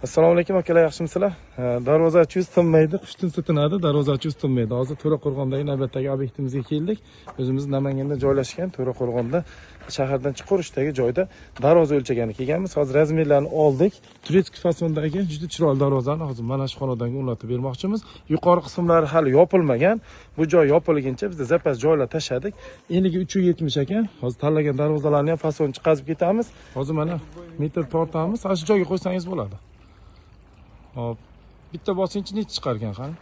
Assalomu alaykum akalar, yaxshimisizlar? Darvoza ochuvimiz tinmaydi, qishdan sitinadi, darvoza ochuvimiz tinmaydi. Hozir To'raqo'rg'ondagi navbatdagi obyektimizga keldik. O'zimiz Namanganda joylashgan To'raqo'rg'onda shahardan chiqarishdagi joyda darvoza o'lchagani kelganmiz. Hozir razmerlarni oldik. Turetskiy fasondagi juda chiroyli darvozani hozir mana shu xonadonga o'rnatib bermoqchimiz. Yuqori qismlari hali yopilmagan. Bu joy yopilguncha biz zapas joylar tashadik. Eniga 370 ekan. Hozir tanlagan darvozalarni ham fason chiqazib ketamiz. Hozir mana metr tortamiz. Shu joyga qo'ysangiz bo'ladi. Hop. Bitta bosinchi necha chiqar ekan qani?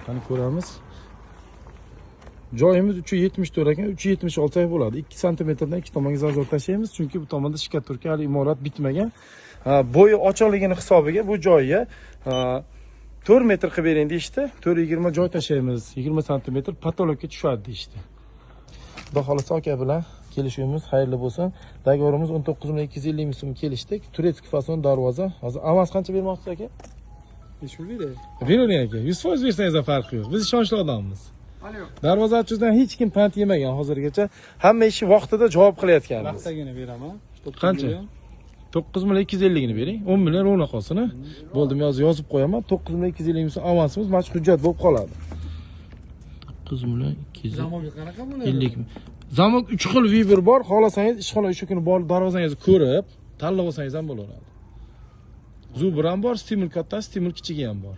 Qani ko'ramiz. Joyimiz 374 ekan, 370 olsak bo'ladi. 2 santimetrdan ikki tomonga zazor tashlaymiz, chunki bu tomonda shikaturka hali imorat bitmagan. Bo'yi ochiqligini hisobiga bu joyga 4 metr qilib bering deyishdi. 420 joy tashlaymiz, 20 santimetr patologga tushadi deyishdi. Xudo xolasa aka bilan kelishuvimiz xayrli bo'lsin. Dogovorimiz 19.250 ming so'm kelishdik. Turetskiy fason darvoza. Hozir avans qancha bermoqsiz aka? Bering aka. 100% bersangiz ham farqi yo'q. Biz ishonchli odammiz. Darvoza ochishdan hech kim pand yemagan hozirgacha. Hamma ishi vaqtida javob qilayotganmiz. Vaqtagina beraman. Qancha? 9.250 gini bering. 10 million ro'na qolsin. Bo'ldi, men hozir yozib qo'yaman. 9.250 ming so'm avansimiz mana shu hujjat bo'lib qoladi. 9.250. Zamoga qanaqa bo'ladi? Zamok 3 xil vibr bor. Xolasangiz ishxona o'sha kuni borib darvozangizni ko'rib, tanlab olsangiz ham bo'laveradi. Zubr ham bor, stimul katta, stimul kichigi ham bor.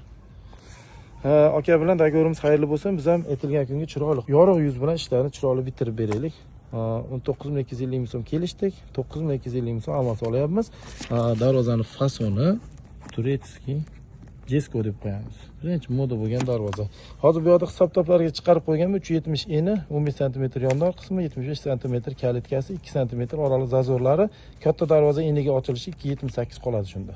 Aka bilan dogovorimiz xayrli bo'lsin. Biz ham aytilgan kunga chiroyli, yorug' yuz bilan ishlarni chiroyli bitirib beraylik. 19.250 ming so'm kelishdik. 9.250 ming so'm avans olyapmiz. Darvozaning fasoni Turetskiy Jesko deb qo'yamiz. Birinchi moda bo'lgan darvoza. Hozir bu yerda hisob-kitoblarga chiqarib qo'yganman. 370 eni, 15 sm yondoq qismi, 75 sm kalitkasi, 2 sm oraliq zazorlari. Katta darvoza eniga ochilishi 278 qoladi shunda.